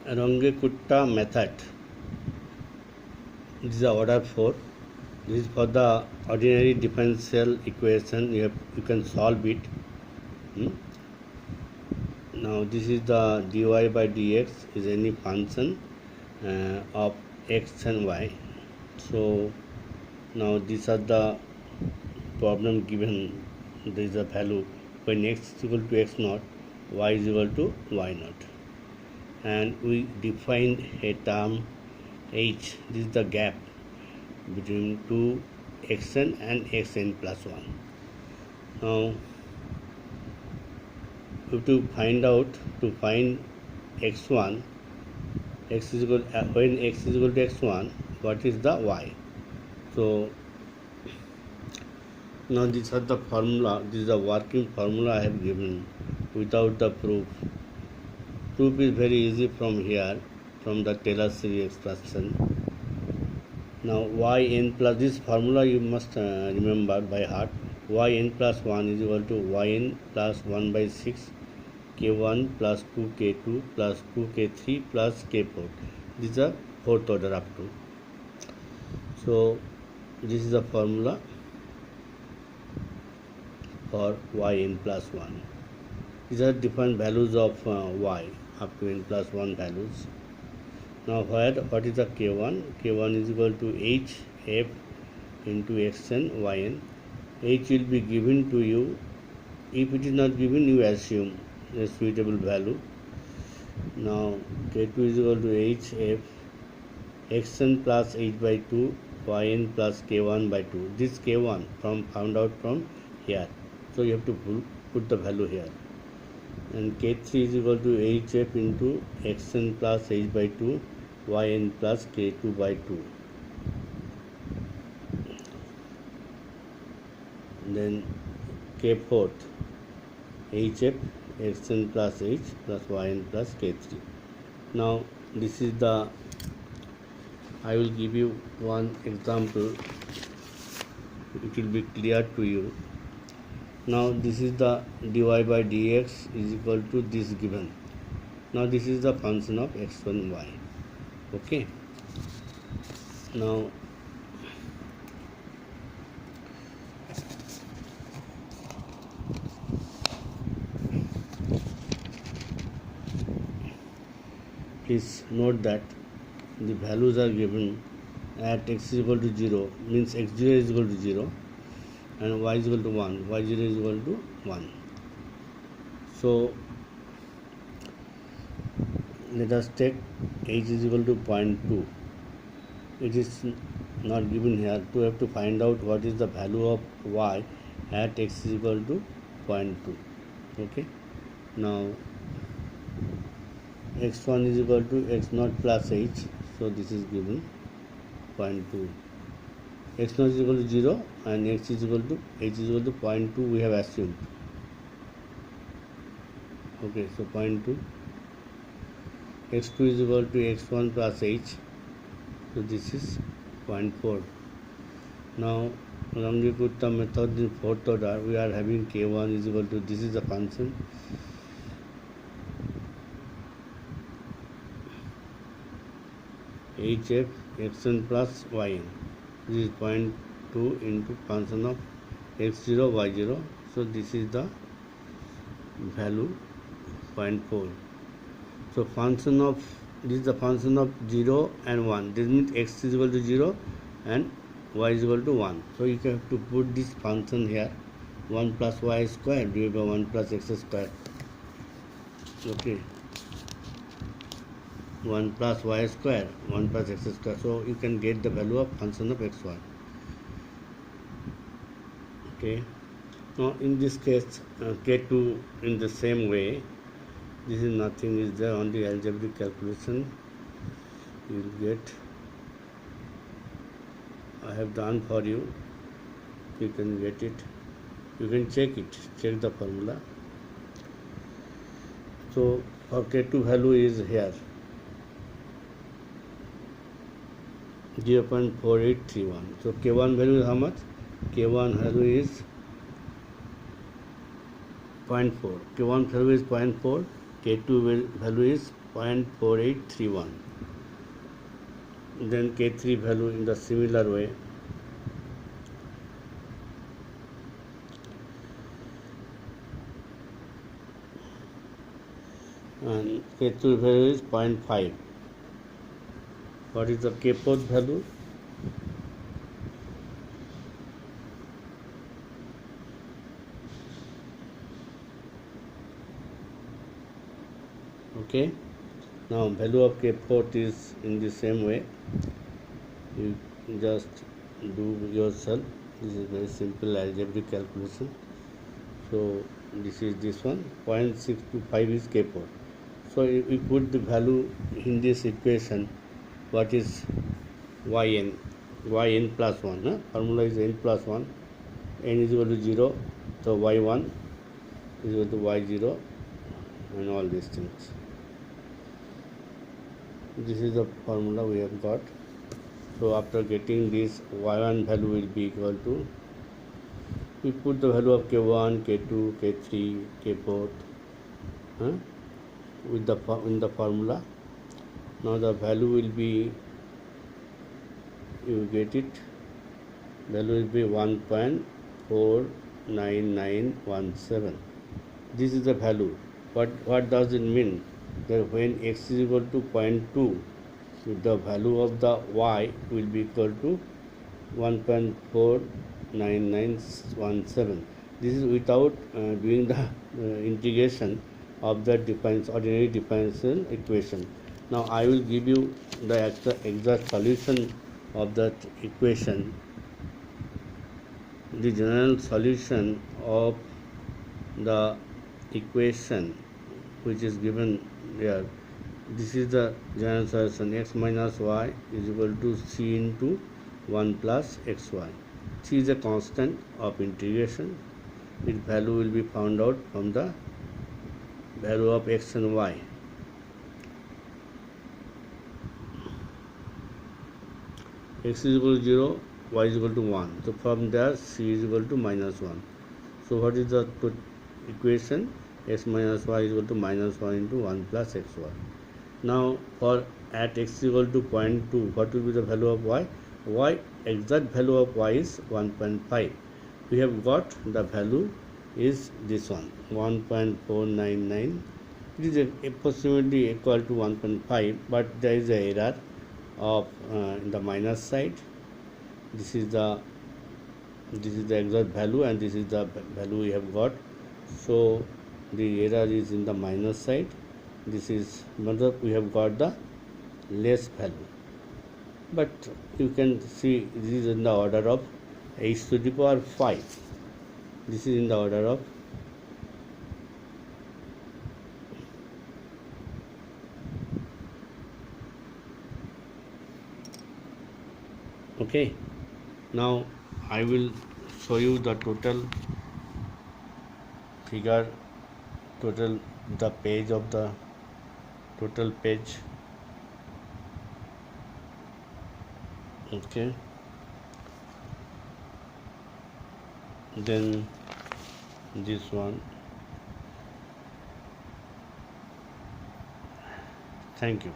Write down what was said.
Runge-Kutta method. This is the order 4. This is for the ordinary differential equation. You can solve it. Now this is the dy by dx is any function of x and y. So now these are the problem given. There is a value when x is equal to x naught, y is equal to y naught, and we defined a term h. This is the gap between two xn and xn plus 1. Now we have to find x1, x is equal when x is equal to x1, what is the y. So now these are the formula. This is the working formula I have given without the proof. Proof is very easy from here, from the Taylor series expression. Now yn plus this formula you must remember by heart. Yn plus 1 is equal to yn plus 1 by 6 k1 plus 2k2 plus 2k3 plus k4. This is the fourth order up to. So this is the formula for yn plus 1. These are different values of y up to n plus 1 values. Now what is the k1? K1 is equal to h f into xn yn. H will be given to you. If it is not given, you assume a suitable value. Now k2 is equal to h f xn plus h by 2 yn plus k1 by 2. This k1 found out from here, so you have to put the value here. And k3 is equal to hf into xn plus h by 2 yn plus k2 by 2. Then k4 hf xn plus h plus yn plus k3. Now this is the, I will give you one example, it will be clear to you. Now this is the dy by dx is equal to this given. Now this is the function of x1 y. Okay. Now please note that the values are given at x is equal to 0, means x0 is equal to 0 and y is equal to 1, y0 is equal to 1. So let us take h is equal to 0.2. It is not given here, so we have to find out what is the value of y at x is equal to 0.2. Okay. Now x1 is equal to x0 plus h, so this is given 0.2. x0 is equal to 0 and x is equal to h is equal to 0.2 we have assumed. Okay, so 0.2. x2 is equal to x1 plus h, so this is 0.4. Now Runge-Kutta method in fourth order, we are having k1 is equal to, this is the function, hf xn plus yn. This is 0.2 into function of x0 y0, so this is the value 0.4. So function of, this is the function of 0 and 1. This means x is equal to 0 and y is equal to 1. So you have to put this function here, 1 plus y square divided by 1 plus x square. Okay, 1 plus y square, 1 plus x square. So you can get the value of function of xy. Okay. Now in this case, k2 in the same way. This is nothing is there, only algebraic calculation you will get. I have done for you. You can get it. You can check it. Check the formula. So our k2 value is here, 0.4831. So k1 value is how much? K1 value is 0.4. K1 value is 0.4 K2 value is 0.4831. Then K3 value in the similar way. And K2 value is 0.5. What is the K4 value? Okay. Now value of K4 is in the same way. You just do yourself. This is very simple algebraic calculation. So this is this one. 0.625 is K4. So if we put the value in this equation, what is yn? Yn plus 1. Formula is n plus 1. N is equal to 0. So y1 is equal to y0 and all these things. This is the formula we have got. So after getting this, y1 value will be equal to, we put the value of k1, k2, k3, k4 with the in the formula. Now the value will be, you get it, value will be 1.49917. This is the value. What does it mean? That when x is equal to 0.2, the value of the y will be equal to 1.49917. This is without doing the integration of the ordinary differential equation. Now I will give you the exact solution of that equation. The general solution of the equation which is given here, this is the general solution. X minus y is equal to c into 1 plus xy. C is a constant of integration. Its value will be found out from the value of x and y. X is equal to 0, y is equal to 1. So from there c is equal to minus 1. So what is the equation? X minus y is equal to minus 1 into 1 plus xy. Now for at x is equal to 0.2, what will be the value of y? Exact value of y is 1.5. We have got the value is this one, 1.499. It is approximately equal to 1.5, but there is a error of in the minus side. This is the exact value and this is the value we have got. So the error is in the minus side. This is we have got the less value, but you can see this is in the order of h to the power 5. This is in the order of okay. Now I will show you the total figure, the page of the total page. Okay, then this one. Thank you.